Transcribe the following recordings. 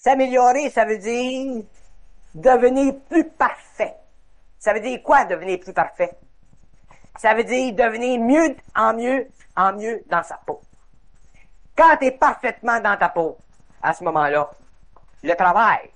S'améliorer, ça veut dire devenir plus parfait. Ça veut dire quoi, devenir plus parfait? Ça veut dire devenir mieux en mieux dans sa peau. Quand tu es parfaitement dans ta peau, à ce moment-là, le travail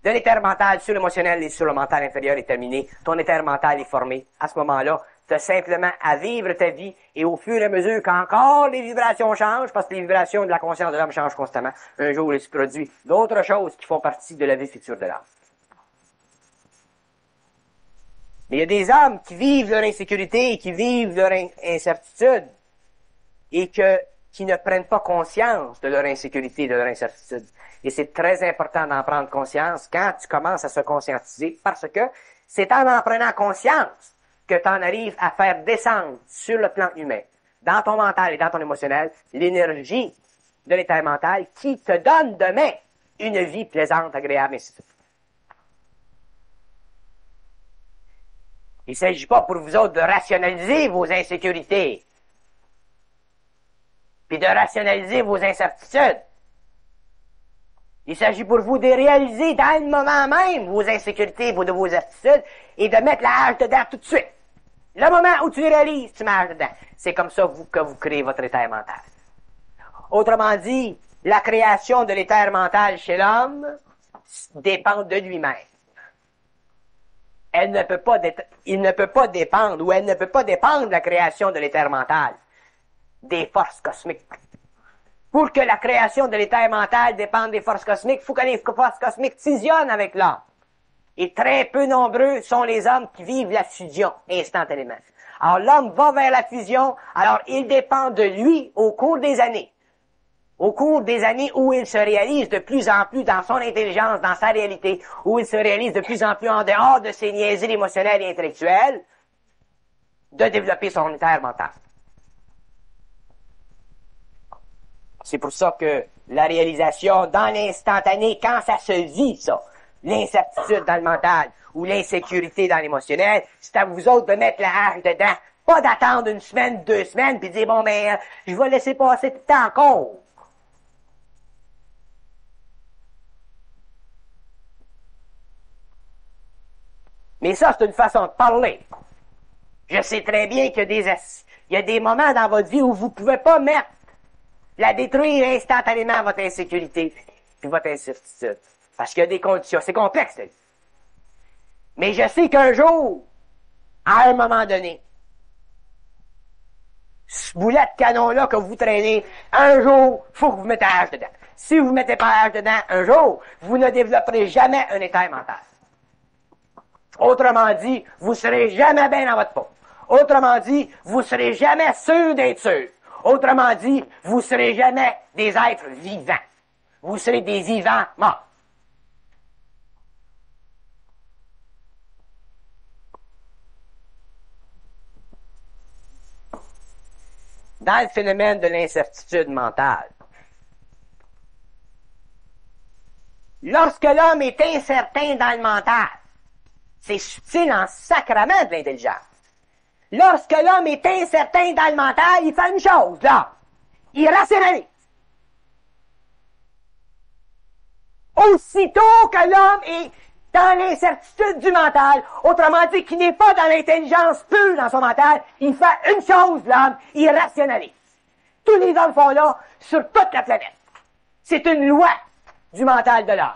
de l'éther mental sur l'émotionnel et sur le mental inférieur est terminé. Ton éther mental est formé. À ce moment-là, tu as simplement à vivre ta vie et au fur et à mesure qu'encore les vibrations changent, parce que les vibrations de la conscience de l'homme changent constamment, un jour il se produit d'autres choses qui font partie de la vie future de l'âme. Mais il y a des âmes qui vivent leur insécurité et qui vivent leur incertitude et qui ne prennent pas conscience de leur insécurité et de leur incertitude. Et c'est très important d'en prendre conscience quand tu commences à se conscientiser, parce que c'est en prenant conscience que tu en arrives à faire descendre sur le plan humain, dans ton mental et dans ton émotionnel, l'énergie de l'éther mental qui te donne demain une vie plaisante, agréable, et ainsi de suite. Il ne s'agit pas pour vous autres de rationaliser vos insécurités, puis de rationaliser vos incertitudes. Il s'agit pour vous de réaliser dans le moment même vos insécurités, vos aptitudes, et de mettre la hache dedans tout de suite. Le moment où tu les réalises, tu mets la hache dedans. C'est comme ça que vous créez votre éther mental. Autrement dit, la création de l'éther mental chez l'homme dépend de lui-même. Il ne peut pas dépendre, ou elle ne peut pas dépendre de la création de l'éther mental des forces cosmiques. Pour que la création de l'éther mental dépende des forces cosmiques, il faut que les forces cosmiques fusionnent avec l'homme. Et très peu nombreux sont les hommes qui vivent la fusion instantanément. Alors l'homme va vers la fusion, alors il dépend de lui au cours des années. Au cours des années où il se réalise de plus en plus dans son intelligence, dans sa réalité, où il se réalise de plus en plus en dehors de ses niaiseries émotionnelles et intellectuelles, de développer son éther mental. C'est pour ça que la réalisation dans l'instantané, quand ça se vit, ça, l'incertitude dans le mental ou l'insécurité dans l'émotionnel, c'est à vous autres de mettre la hache dedans. Pas d'attendre une semaine, 2 semaines, puis dire, bon, ben, je vais laisser passer tout le temps encore. Mais ça, c'est une façon de parler. Je sais très bien qu'il y a des moments dans votre vie où vous ne pouvez pas la détruire instantanément, votre insécurité puis votre incertitude. Parce qu'il y a des conditions. C'est complexe, là. Mais je sais qu'un jour, à un moment donné, ce boulet de canon-là que vous traînez, un jour, il faut que vous mettez la hache dedans. Si vous ne mettez pas la hache dedans, un jour, vous ne développerez jamais un éther mental. Autrement dit, vous ne serez jamais bien dans votre peau. Autrement dit, vous ne serez jamais sûr d'être sûr. Autrement dit, vous ne serez jamais des êtres vivants. Vous serez des vivants morts. Dans le phénomène de l'incertitude mentale, lorsque l'homme est incertain dans le mental, c'est subtil en sacrament de l'intelligence. Lorsque l'homme est incertain dans le mental, il fait une chose, là. Il rationalise. Aussitôt que l'homme est dans l'incertitude du mental, autrement dit qu'il n'est pas dans l'intelligence pure dans son mental, il fait une chose, l'homme, il rationalise. Tous les hommes font là sur toute la planète. C'est une loi du mental de l'homme.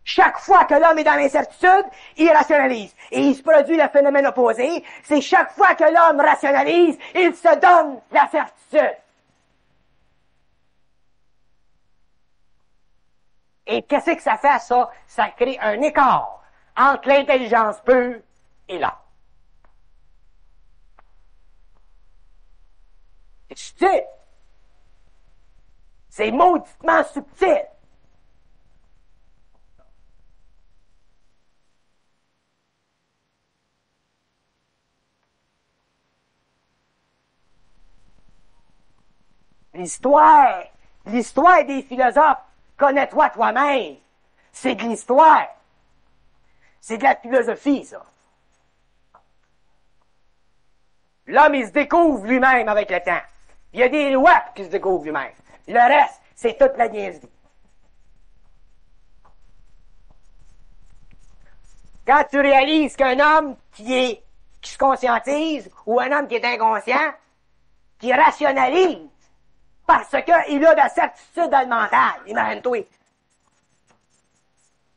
Chaque fois que l'homme est dans l'incertitude, il rationalise. Et il se produit le phénomène opposé. C'est chaque fois que l'homme rationalise, il se donne la certitude. Et qu'est-ce que ça fait, ça? Ça crée un écart entre l'intelligence pure et l'homme. C'est subtil. C'est mauditement subtil. L'histoire des philosophes, connais-toi toi-même. C'est de l'histoire. C'est de la philosophie, ça. L'homme, il se découvre lui-même avec le temps. Il y a des lois qui se découvrent lui-même. Le reste, c'est toute la niaiserie. Quand tu réalises qu'un homme qui se conscientise, ou un homme qui est inconscient, qui rationalise, parce qu'il a de la certitude dans le mental, imagine-toi.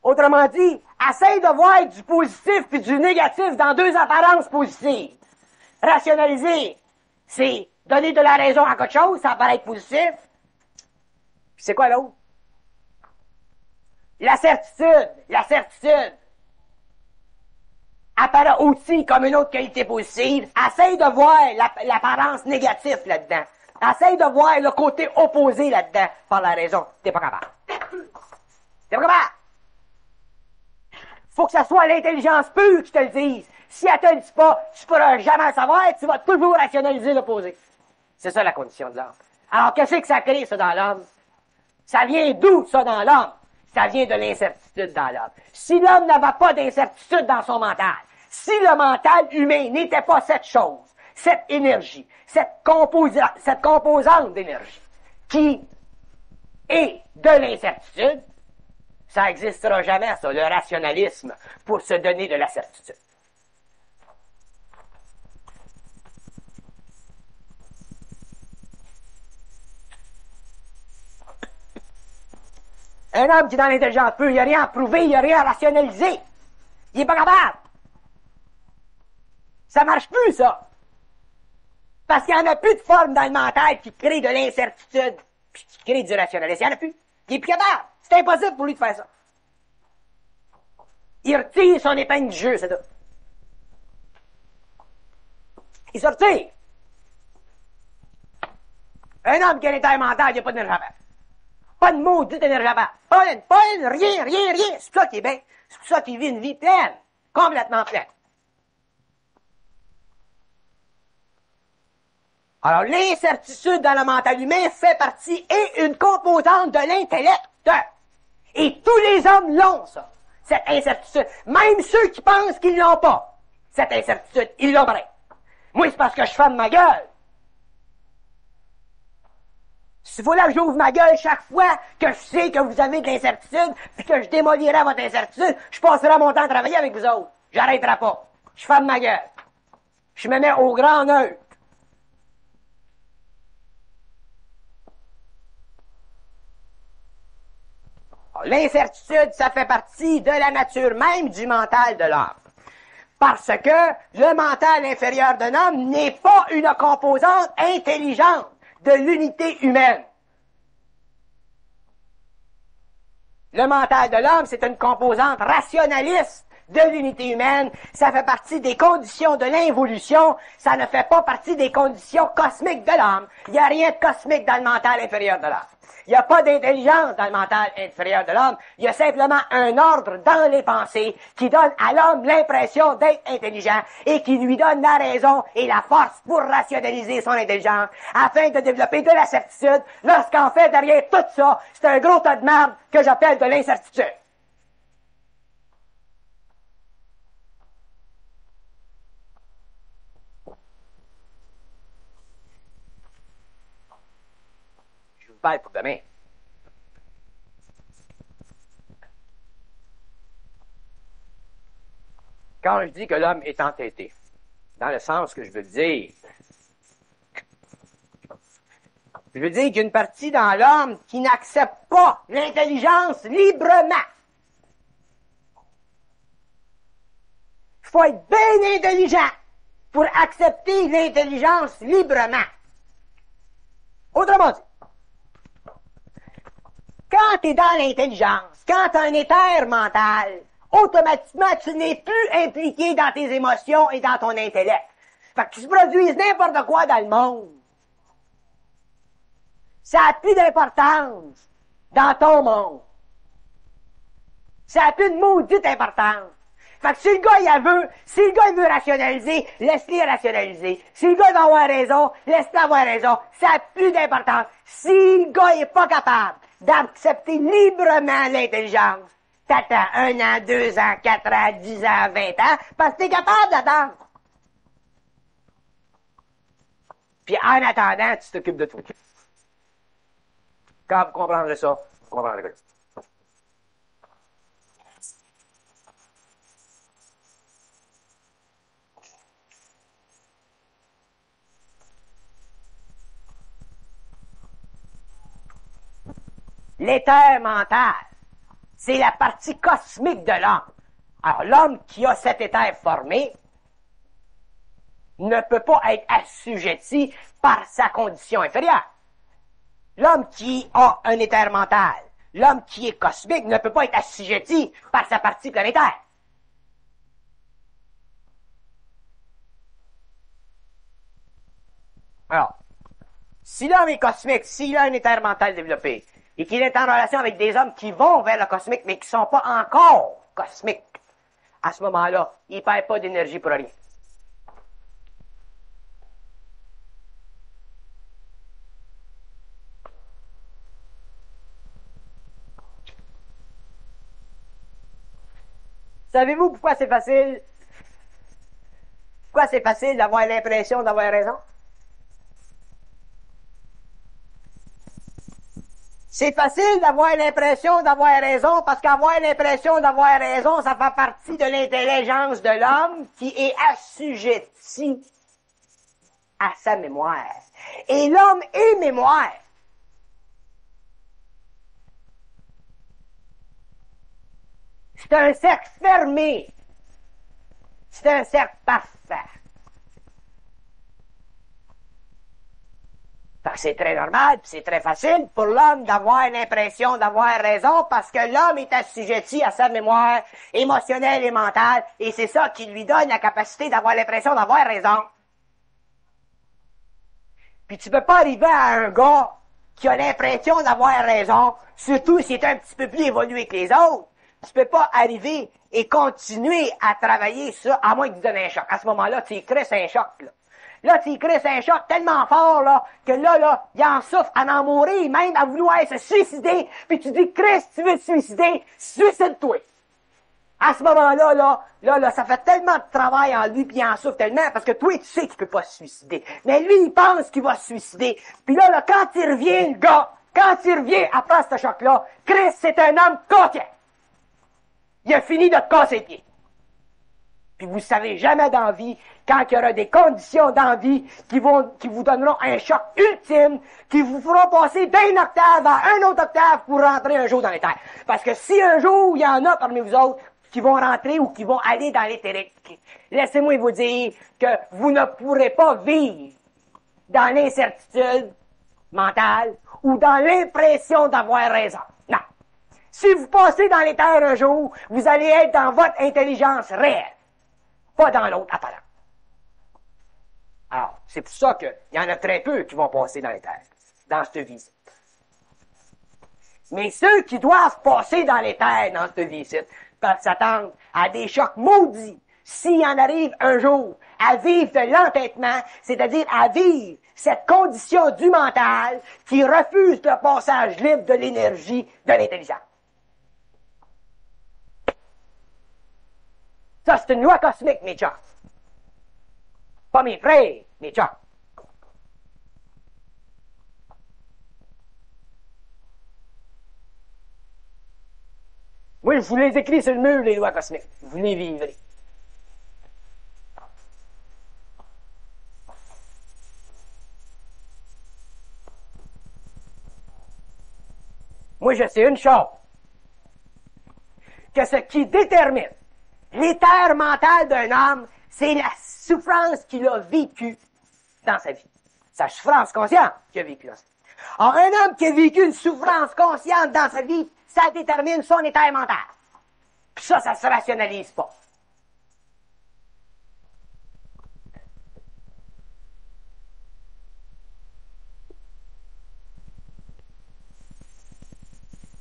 Autrement dit, essaye de voir du positif puis du négatif dans deux apparences positives. Rationaliser, c'est donner de la raison à quelque chose, ça paraît être positif. Puis c'est quoi l'autre? La certitude apparaît aussi comme une autre qualité positive. Essaye de voir l'apparence négative là-dedans. Essaye de voir le côté opposé là-dedans par la raison. T'es pas capable. T'es pas capable. Faut que ça soit l'intelligence pure qui te le dise. Si elle te le dit pas, tu pourras jamais le savoir, tu vas toujours rationaliser l'opposé. C'est ça la condition de l'homme. Alors, qu'est-ce que ça crée, ça, dans l'homme? Ça vient d'où, ça, dans l'homme? Ça vient de l'incertitude dans l'homme. Si l'homme n'avait pas d'incertitude dans son mental, si le mental humain n'était pas cette chose, cette énergie, cette composante d'énergie, qui est de l'incertitude, ça n'existera jamais, ça, le rationalisme, pour se donner de la certitude. Un homme qui est dans l'intelligence pure, il n'y a rien à prouver, il n'y a rien à rationaliser. Il n'est pas capable. Ça marche plus, ça. Parce qu'il n'y en a plus de forme dans le mental qui crée de l'incertitude, puis qui crée du rationalisme. Il n'y en a plus. Il n'est plus capable. C'est impossible pour lui de faire ça. Il retire son épingle du jeu, c'est tout. Il se retire. Un homme qui a l'état mental, il n'y a pas d'énergie à faire. Pas de maudite énergie à faire. Pas une, rien. C'est pour ça qu'il est bien. C'est pour ça qu'il vit une vie pleine. Complètement pleine. Alors, l'incertitude dans le mental humain fait partie et une composante de l'intellect. Et tous les hommes l'ont, ça. Cette incertitude. Même ceux qui pensent qu'ils l'ont pas. Cette incertitude, ils l'ont vrai. Moi, c'est parce que je ferme ma gueule. S'il faut là que j'ouvre ma gueule chaque fois que je sais que vous avez de l'incertitude, puis que je démolirai votre incertitude, je passerai mon temps à travailler avec vous autres. J'arrêterai pas. Je ferme ma gueule. Je me mets au grand neutre. L'incertitude, ça fait partie de la nature même du mental de l'homme. Parce que le mental inférieur d'un homme n'est pas une composante intelligente de l'unité humaine. Le mental de l'homme, c'est une composante rationaliste de l'unité humaine. Ça fait partie des conditions de l'involution. Ça ne fait pas partie des conditions cosmiques de l'homme. Il n'y a rien de cosmique dans le mental inférieur de l'homme. Il n'y a pas d'intelligence dans le mental inférieur de l'homme. Il y a simplement un ordre dans les pensées qui donne à l'homme l'impression d'être intelligent et qui lui donne la raison et la force pour rationaliser son intelligence afin de développer de la certitude lorsqu'en fait, derrière tout ça, c'est un gros tas de merde que j'appelle de l'incertitude. Je vous parle pour demain. Quand je dis que l'homme est entêté, dans le sens que je veux dire, je veux dire qu'il y a une partie dans l'homme qui n'accepte pas l'intelligence librement. Il faut être bien intelligent pour accepter l'intelligence librement. Autrement dit, quand tu es dans l'intelligence, quand tu as un éther mental, automatiquement, tu n'es plus impliqué dans tes émotions et dans ton intellect. Fait que tu se produises n'importe quoi dans le monde. Ça n'a plus d'importance dans ton monde. Ça n'a plus de maudite importance. Fait que si le gars, il veut rationaliser, laisse-le rationaliser. Si le gars veut avoir raison, laisse-le avoir raison. Ça n'a plus d'importance. Si le gars n'est pas capable d'accepter librement l'intelligence, t'attends 1 an, 2 ans, 4 ans, 10 ans, 20 ans, parce que t'es capable d'attendre. Puis en attendant, tu t'occupes de tout. Quand vous comprendrez ça, vous comprendrez ça. L'éther mental, c'est la partie cosmique de l'homme. Alors, l'homme qui a cet éther formé ne peut pas être assujetti par sa condition inférieure. L'homme qui a un éther mental, l'homme qui est cosmique ne peut pas être assujetti par sa partie planétaire. Alors, si l'homme est cosmique, s'il a un éther mental développé, et qu'il est en relation avec des hommes qui vont vers le cosmique, mais qui ne sont pas encore cosmiques, à ce moment-là, il ne perd pas d'énergie pour rien. Savez-vous pourquoi c'est facile? Pourquoi c'est facile d'avoir l'impression d'avoir raison? C'est facile d'avoir l'impression d'avoir raison parce qu'avoir l'impression d'avoir raison, ça fait partie de l'intelligence de l'homme qui est assujetti à sa mémoire. Et l'homme est mémoire. C'est un cercle fermé. C'est un cercle parfait. C'est très normal, c'est très facile pour l'homme d'avoir l'impression d'avoir raison parce que l'homme est assujetti à sa mémoire émotionnelle et mentale et c'est ça qui lui donne la capacité d'avoir l'impression d'avoir raison. Puis tu peux pas arriver à un gars qui a l'impression d'avoir raison, surtout s'il est un petit peu plus évolué que les autres. Tu peux pas arriver et continuer à travailler ça à moins que tu donnes un choc. À ce moment-là, tu crées un choc, là. Là, tu crées un choc tellement fort, là, que là, il en souffre à en mourir, même à vouloir se suicider, puis tu dis, Chris, tu veux te suicider, suicide-toi. À ce moment-là, là, ça fait tellement de travail en lui, puis il en souffre tellement, parce que toi, tu sais qu'il peut pas se suicider. Mais lui, il pense qu'il va se suicider. Puis là, quand il revient, le gars, quand il revient après ce choc-là, Chris, c'est un homme coquet. Il a fini de te casser les pieds. Puis vous savez jamais dans la vie, quand il y aura des conditions dans la vie qui vous donneront un choc ultime, qui vous feront passer d'une octave à une autre octave pour rentrer un jour dans les terres. Parce que si un jour, il y en a parmi vous autres qui vont rentrer ou qui vont aller dans l'éthérique, laissez-moi vous dire que vous ne pourrez pas vivre dans l'incertitude mentale ou dans l'impression d'avoir raison. Non. Si vous passez dans les terres un jour, vous allez être dans votre intelligence réelle. Pas dans l'autre apparent. Alors, c'est pour ça qu'il y en a très peu qui vont passer dans les terres, dans cette vie-ci. Mais ceux qui doivent passer dans les terres, dans cette vie-ci, peuvent s'attendre à des chocs maudits s'il en arrive un jour à vivre de l'entêtement, c'est-à-dire à vivre cette condition du mental qui refuse le passage libre de l'énergie de l'intelligence. Ça, c'est une loi cosmique, mes chums. Pas mes frères, mes chums. Moi, je vous les écris sur le mur, les lois cosmiques. Vous les vivrez. Moi, je sais une chose. Que ce qui détermine l'éther mental d'un homme, c'est la souffrance qu'il a vécue dans sa vie. Sa souffrance consciente qu'il a vécue dans sa vie. Alors, un homme qui a vécu une souffrance consciente dans sa vie, ça détermine son éther mental. Puis ça se rationalise pas.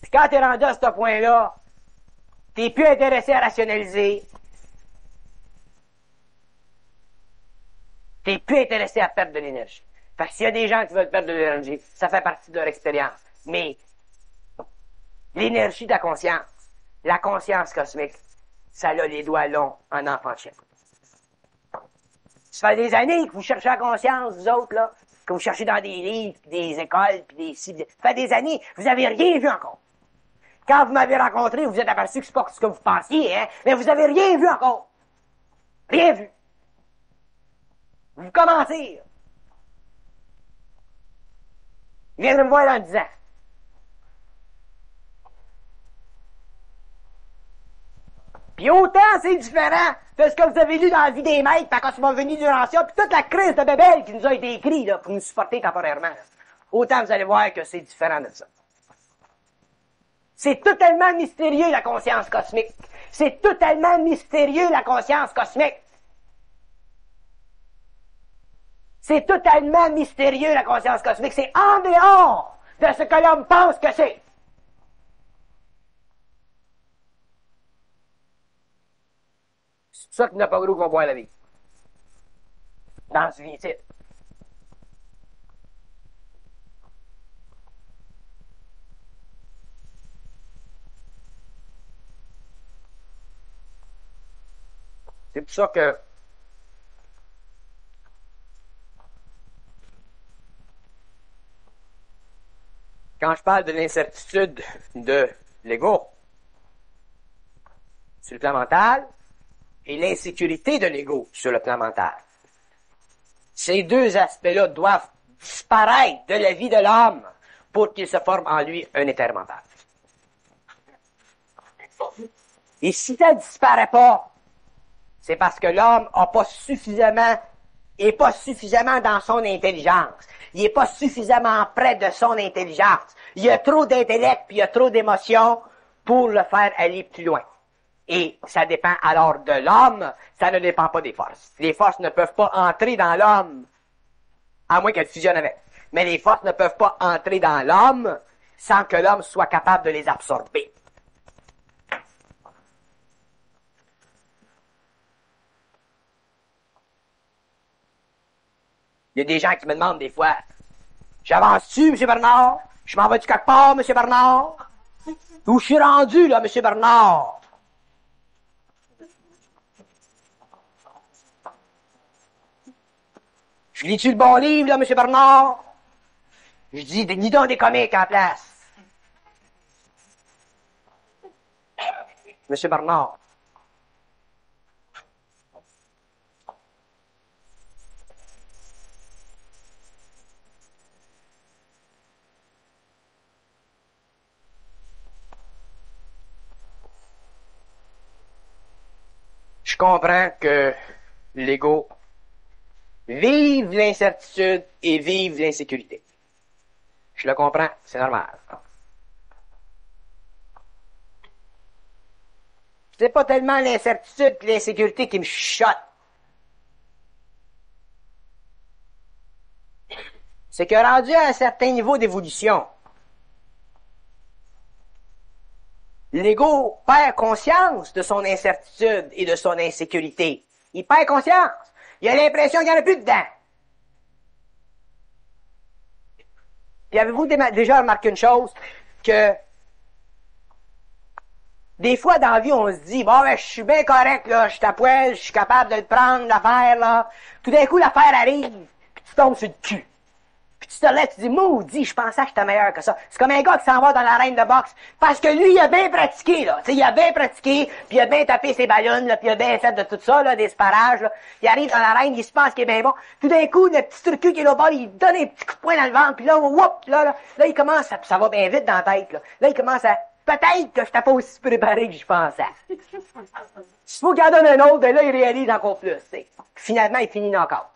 Puis quand t'es rendu à ce point-là, t'es plus intéressé à rationaliser. T'es plus intéressé à perdre de l'énergie. Fait que s'il y a des gens qui veulent perdre de l'énergie, ça fait partie de leur expérience. Mais l'énergie de la conscience cosmique, ça a les doigts longs en enfant de chien. Ça fait des années que vous cherchez la conscience, vous autres, là, que vous cherchez dans des livres, des écoles, puis des sites. Ça fait des années, vous avez rien vu encore. Quand vous m'avez rencontré, vous vous êtes aperçu que c'est pas ce que vous pensiez, hein, mais vous avez rien vu encore. Rien vu. Vous commencez. Ils viendraient me voir dans 10 ans. Puis autant c'est différent de ce que vous avez lu dans la vie des maîtres, par quand ils sont venus du ancien, puis toute la crise de Babel qui nous a été écrite là, pour nous supporter temporairement. Là. Autant vous allez voir que c'est différent de ça. C'est totalement mystérieux la conscience cosmique. C'est totalement mystérieux la conscience cosmique. C'est totalement mystérieux la conscience cosmique. C'est en dehors de ce que l'homme pense que c'est. C'est ça qui n'a pas gros qu'on voit la vie. Dans ce vie-ci. C'est pour ça que quand je parle de l'incertitude de l'ego sur le plan mental et l'insécurité de l'ego sur le plan mental, ces deux aspects-là doivent disparaître de la vie de l'homme pour qu'il se forme en lui un éther mental. Et si ça ne disparaît pas, c'est parce que l'homme est pas suffisamment dans son intelligence. Il est pas suffisamment près de son intelligence. Il y a trop d'intellect puis il y a trop d'émotions pour le faire aller plus loin. Et ça dépend alors de l'homme, ça ne dépend pas des forces. Les forces ne peuvent pas entrer dans l'homme, à moins qu'elles fusionnent avec. Mais les forces ne peuvent pas entrer dans l'homme sans que l'homme soit capable de les absorber. Il y a des gens qui me demandent des fois, j'avance-tu, M. Bernard? Je m'en vais-tu quelque part, M. Bernard? Où je suis rendu, là, M. Bernard? Je lis-tu le bon livre, là, M. Bernard? Je dis, lis donc des comiques en place. M. Bernard. Je comprends que l'ego vive l'incertitude et vive l'insécurité. Je le comprends, c'est normal. C'est pas tellement l'incertitude et l'insécurité qui me chuchotent. C'est que rendu à un certain niveau d'évolution, l'ego perd conscience de son incertitude et de son insécurité. Il perd conscience. Il a l'impression qu'il n'y en a plus dedans. Puis avez-vous déjà remarqué une chose? Que des fois dans la vie, on se dit, bon, ben, je suis bien correct, là, je suis à poil, je suis capable de le prendre, l'affaire, là. Tout d'un coup, l'affaire arrive, puis tu tombes sur le cul. Puis tu te lèves, tu dis, maudit, je pensais que j'étais meilleur que ça. C'est comme un gars qui s'en va dans l'arène de boxe, parce que lui, il a bien pratiqué, là. Tu sais, il a bien pratiqué, puis il a bien tapé ses ballons, là, puis il a bien fait de tout ça, là, des sparages, là. Il arrive dans l'arène, il se pense qu'il est bien bon. Tout d'un coup, le petit truc qui est là-bas, il donne un petit coup de poing dans le ventre, puis là, whoop, là, il commence à, ça va bien vite dans la tête, là. Là, il commence à, peut-être que je n'étais pas aussi préparé que je pensais. S'il faut qu'il en donne un autre, là, il réalise encore plus, tu sais. Finalement, il finit encore.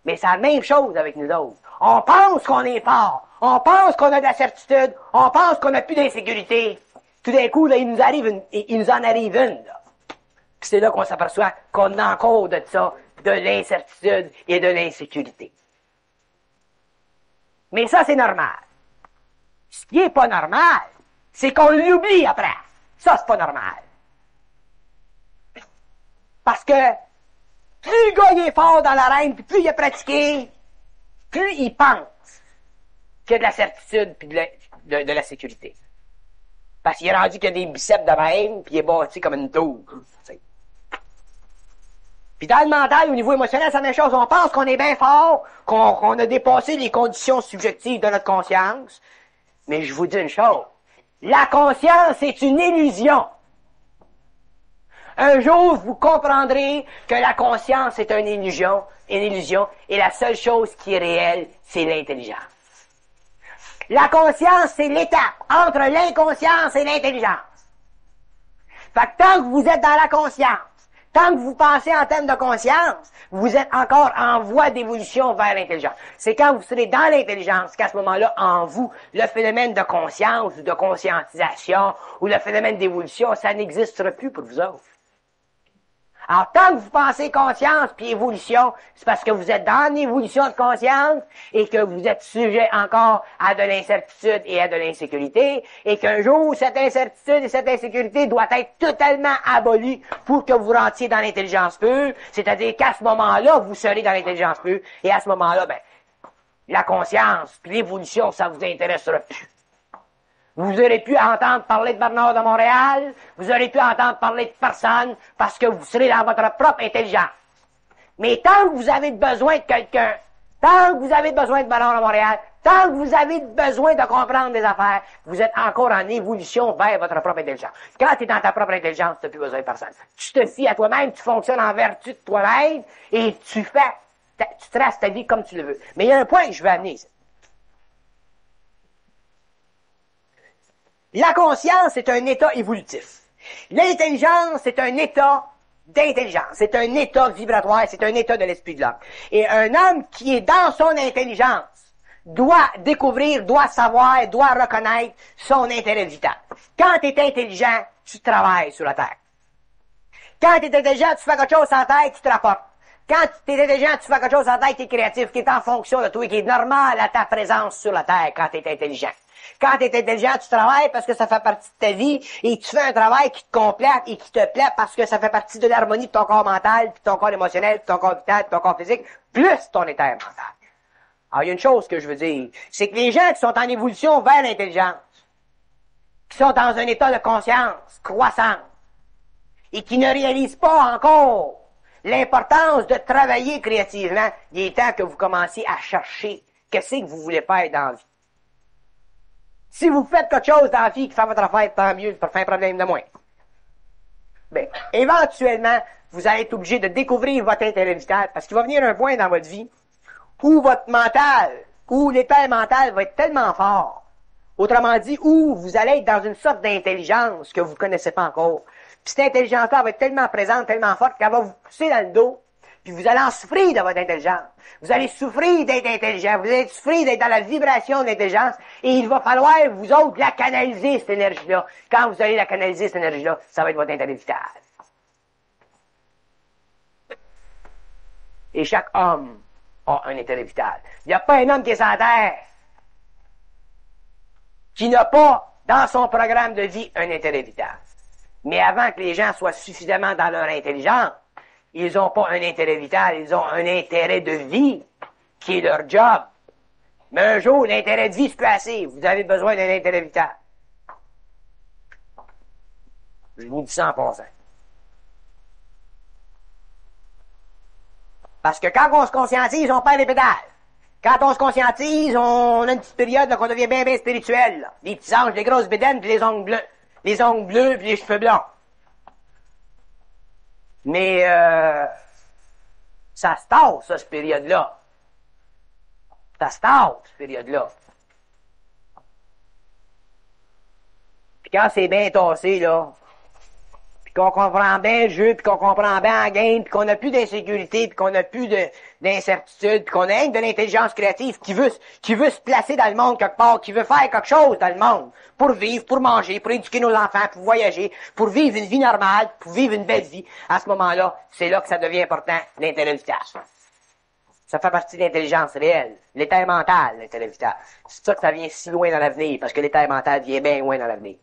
Mais c'est la même chose avec nous autres. On pense qu'on est fort. On pense qu'on a de la certitude. On pense qu'on n'a plus d'insécurité. Tout d'un coup, là, il nous en arrive une, là. Puis c'est là qu'on s'aperçoit qu'on a encore de ça, de l'incertitude et de l'insécurité. Mais ça, c'est normal. Ce qui est pas normal, c'est qu'on l'oublie après. Ça, c'est pas normal. Parce que plus le gars il est fort dans l'arène, puis plus il a pratiqué, plus il pense qu'il y a de la certitude puis de la sécurité. Parce qu'il est rendu qu'il y a des biceps de même, puis il est bâti comme une tour. T'sais. Puis dans le mental, au niveau émotionnel, c'est la même chose. On pense qu'on est bien fort, qu'on a dépassé les conditions subjectives de notre conscience. Mais je vous dis une chose, la conscience est une illusion. Un jour, vous comprendrez que la conscience est une illusion, et la seule chose qui est réelle, c'est l'intelligence. La conscience, c'est l'étape entre l'inconscience et l'intelligence. Fait que tant que vous êtes dans la conscience, tant que vous pensez en termes de conscience, vous êtes encore en voie d'évolution vers l'intelligence. C'est quand vous serez dans l'intelligence qu'à ce moment-là, en vous, le phénomène de conscience ou de conscientisation ou le phénomène d'évolution, ça n'existera plus pour vous autres. Alors, tant que vous pensez conscience puis évolution, c'est parce que vous êtes dans l'évolution de conscience et que vous êtes sujet encore à de l'incertitude et à de l'insécurité et qu'un jour, cette incertitude et cette insécurité doit être totalement abolie pour que vous rentriez dans l'intelligence pure, c'est-à-dire qu'à ce moment-là, vous serez dans l'intelligence pure et à ce moment-là, ben, la conscience puis l'évolution, ça vous intéressera plus. Vous aurez pu entendre parler de Bernard de Montréal, vous aurez pu entendre parler de personne, parce que vous serez dans votre propre intelligence. Mais tant que vous avez besoin de quelqu'un, tant que vous avez besoin de Bernard de Montréal, tant que vous avez besoin de comprendre des affaires, vous êtes encore en évolution vers votre propre intelligence. Quand tu es dans ta propre intelligence, tu n'as plus besoin de personne. Tu te fies à toi-même, tu fonctionnes en vertu de toi-même, et tu traces ta vie comme tu le veux. Mais il y a un point que je veux amener ici. La conscience, c'est un état évolutif. L'intelligence, c'est un état d'intelligence. C'est un état vibratoire, c'est un état de l'esprit de l'homme. Et un homme qui est dans son intelligence doit découvrir, doit savoir, doit reconnaître son intérêt vital. Quand tu es intelligent, tu travailles sur la terre. Quand tu es intelligent, tu fais quelque chose en tête, tu te rapportes. Quand tu es intelligent, tu fais quelque chose en tête qui est créatif, qui est en fonction de toi, qui est normal à ta présence sur la terre quand tu es intelligent. Quand tu es intelligent, tu travailles parce que ça fait partie de ta vie et tu fais un travail qui te complète et qui te plaît parce que ça fait partie de l'harmonie de ton corps mental, puis ton corps émotionnel, puis ton corps vital, puis ton corps physique, plus ton état mental. Alors, il y a une chose que je veux dire, c'est que les gens qui sont en évolution vers l'intelligence, qui sont dans un état de conscience croissante et qui ne réalisent pas encore l'importance de travailler créativement, il est temps que vous commenciez à chercher qu'est-ce que vous voulez faire dans la vie. Si vous faites quelque chose dans la vie qui fait votre affaire, tant mieux, ça fait un problème de moins. Bien, éventuellement, vous allez être obligé de découvrir votre intérêt vital, parce qu'il va venir un point dans votre vie où votre mental, où l'état mental va être tellement fort, autrement dit, où vous allez être dans une sorte d'intelligence que vous ne connaissez pas encore. Puis cette intelligence-là va être tellement présente, tellement forte, qu'elle va vous pousser dans le dos, puis vous allez en souffrir de votre intelligence. Vous allez souffrir d'être intelligent, vous allez souffrir d'être dans la vibration de l'intelligence, et il va falloir, vous autres, la canaliser, cette énergie-là. Quand vous allez la canaliser, cette énergie-là, ça va être votre intérêt vital. Et chaque homme a un intérêt vital. Il n'y a pas un homme qui est sur la terre qui n'a pas, dans son programme de vie, un intérêt vital. Mais avant que les gens soient suffisamment dans leur intelligence, ils n'ont pas un intérêt vital, ils ont un intérêt de vie, qui est leur job. Mais un jour, l'intérêt de vie, c'est plus assez. Vous avez besoin d'un intérêt vital. Je vous dis ça en passant. Parce que quand on se conscientise, on perd les pédales. Quand on se conscientise, on a une petite période là, qu'on devient bien, bien spirituel. Là. Les petits anges, les grosses bédaines, puis les ongles bleus. Les ongles bleus, puis les cheveux blancs. Mais ça se tasse, ça, cette période-là. Ça se tasse, cette période-là. Puis quand c'est bien tassé, là, puis qu'on comprend bien le jeu, puis qu'on comprend bien la game, puis qu'on n'a plus d'insécurité, puis qu'on n'a plus d'incertitude, puis qu'on a de l'intelligence créative qui veut se placer dans le monde quelque part, qui veut faire quelque chose dans le monde, pour vivre, pour manger, pour éduquer nos enfants, pour voyager, pour vivre une vie normale, pour vivre une belle vie. À ce moment-là, c'est là que ça devient important, l'intérêt vital. Ça fait partie de l'intelligence réelle, l'état mental, l'intérêt vital. C'est pour ça que ça vient si loin dans l'avenir, parce que l'état mental vient bien loin dans l'avenir.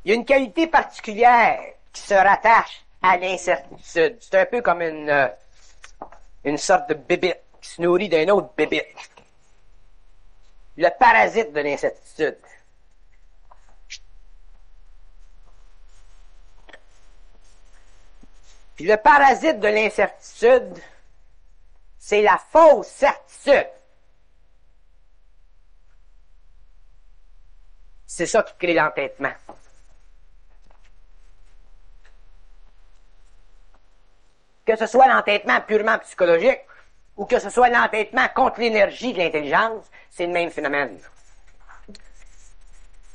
Il y a une qualité particulière qui se rattache à l'incertitude. C'est un peu comme une sorte de bébite qui se nourrit d'un autre bébite. Le parasite de l'incertitude. Puis le parasite de l'incertitude, c'est la fausse certitude. C'est ça qui crée l'entêtement. que ce soit l'entêtement purement psychologique, ou que ce soit l'entêtement contre l'énergie de l'intelligence, c'est le même phénomène.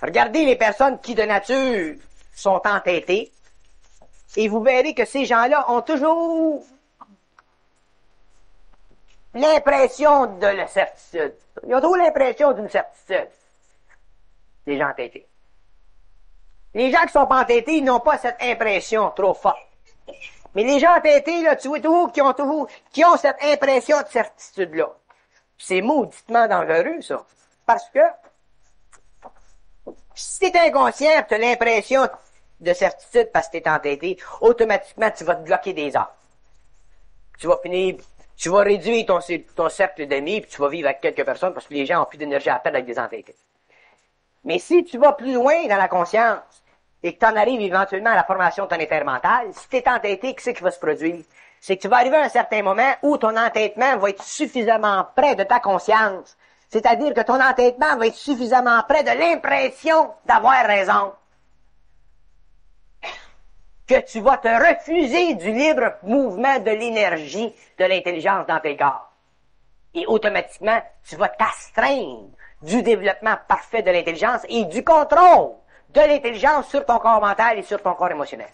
Regardez les personnes qui, de nature, sont entêtées, et vous verrez que ces gens-là ont toujours l'impression de la certitude. Ils ont toujours l'impression d'une certitude. Les gens entêtés. Les gens qui sont pas entêtés, ils n'ont pas cette impression trop forte. Mais les gens entêtés, là, tu vois toujours, qui ont cette impression de certitude-là. C'est mauditement dangereux, ça. Parce que, si t'es inconscient, tu as l'impression de certitude parce que t'es entêté, automatiquement, tu vas te bloquer des heures. Tu vas réduire ton cercle d'amis, puis tu vas vivre avec quelques personnes parce que les gens ont plus d'énergie à perdre avec des entêtés. Mais si tu vas plus loin dans la conscience, et que tu en arrives éventuellement à la formation de ton éther mental, si tu es entêté, qu'est-ce qui va se produire? C'est que tu vas arriver à un certain moment où ton entêtement va être suffisamment près de ta conscience. C'est-à-dire que ton entêtement va être suffisamment près de l'impression d'avoir raison. Que tu vas te refuser du libre mouvement de l'énergie de l'intelligence dans tes corps. Et automatiquement, tu vas t'astreindre du développement parfait de l'intelligence et du contrôle de l'intelligence sur ton corps mental et sur ton corps émotionnel.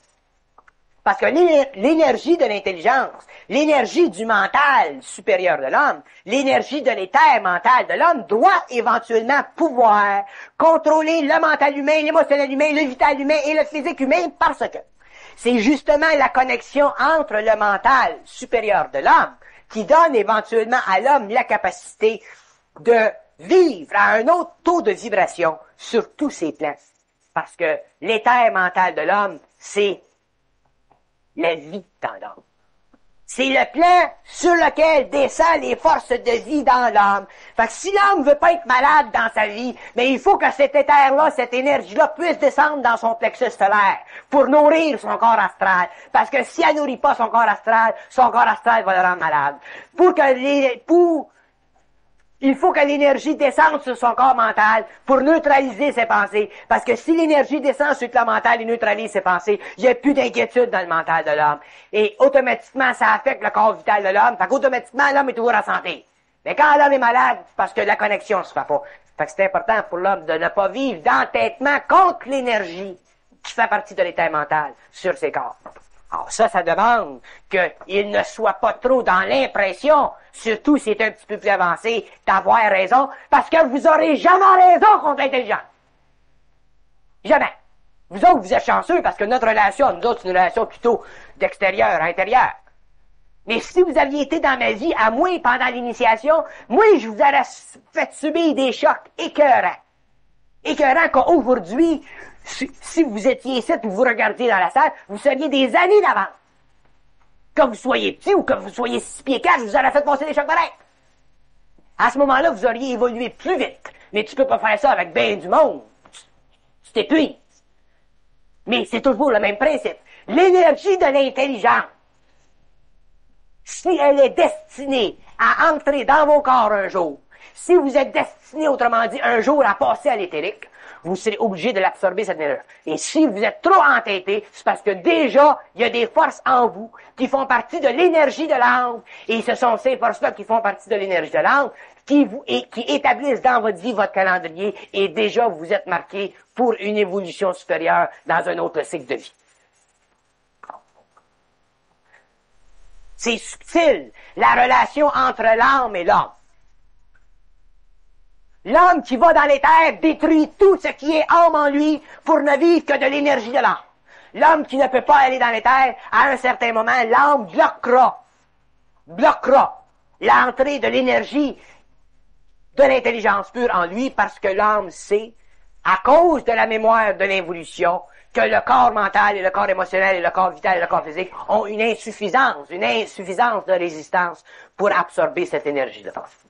Parce que l'énergie de l'intelligence, l'énergie du mental supérieur de l'homme, l'énergie de l'éther mental de l'homme doit éventuellement pouvoir contrôler le mental humain, l'émotionnel humain, le vital humain et le physique humain parce que c'est justement la connexion entre le mental supérieur de l'homme qui donne éventuellement à l'homme la capacité de vivre à un autre taux de vibration sur tous ses plans. Parce que l'éther mental de l'homme, c'est la vie dans l'homme. C'est le plan sur lequel descendent les forces de vie dans l'homme. Fait que si l'homme veut pas être malade dans sa vie, mais il faut que cet éther-là, cette énergie-là puisse descendre dans son plexus solaire pour nourrir son corps astral. Parce que si elle nourrit pas son corps astral va le rendre malade. Il faut que l'énergie descende sur son corps mental pour neutraliser ses pensées. Parce que si l'énergie descend sur le mental et neutralise ses pensées, il n'y a plus d'inquiétude dans le mental de l'homme. Et automatiquement, ça affecte le corps vital de l'homme. Fait qu'automatiquement, l'homme est toujours en santé. Mais quand l'homme est malade, c'est parce que la connexion ne se fait pas. Fait que c'est important pour l'homme de ne pas vivre d'entêtement contre l'énergie qui fait partie de l'état mental sur ses corps. Alors ça demande qu'il ne soit pas trop dans l'impression, surtout si c'est un petit peu plus avancé, d'avoir raison, parce que vous aurez jamais raison contre l'intelligence. Jamais. Vous autres, vous êtes chanceux parce que notre relation, nous autres, c'est une relation plutôt d'extérieur à intérieur. Mais si vous aviez été dans ma vie, à moi, pendant l'initiation, moi, je vous aurais fait subir des chocs écœurants. Écœurants qu'aujourd'hui, si vous étiez ici et vous regardiez dans la salle, vous seriez des années d'avance. Que vous soyez petit ou que vous soyez 6 pieds 4, je vous aurais fait passer des chocs pareils. À ce moment-là, vous auriez évolué plus vite. Mais tu peux pas faire ça avec ben du monde. Tu t'épuises. Mais c'est toujours le même principe. L'énergie de l'intelligence, si elle est destinée à entrer dans vos corps un jour, si vous êtes destiné, autrement dit, un jour à passer à l'éthérique, vous serez obligé de l'absorber, cette énergie. Et si vous êtes trop entêté, c'est parce que déjà, il y a des forces en vous qui font partie de l'énergie de l'âme. Et ce sont ces forces-là qui font partie de l'énergie de l'âme qui établissent dans votre vie votre calendrier. Et déjà, vous êtes marqué pour une évolution supérieure dans un autre cycle de vie. C'est subtil, la relation entre l'âme et l'homme. L'homme qui va dans l'éther détruit tout ce qui est âme en lui pour ne vivre que de l'énergie de l'âme. L'homme qui ne peut pas aller dans l'éther, à un certain moment, l'âme bloquera l'entrée de l'énergie de l'intelligence pure en lui parce que l'âme sait, à cause de la mémoire de l'involution, que le corps mental et le corps émotionnel et le corps vital et le corps physique ont une insuffisance de résistance pour absorber cette énergie de pensée.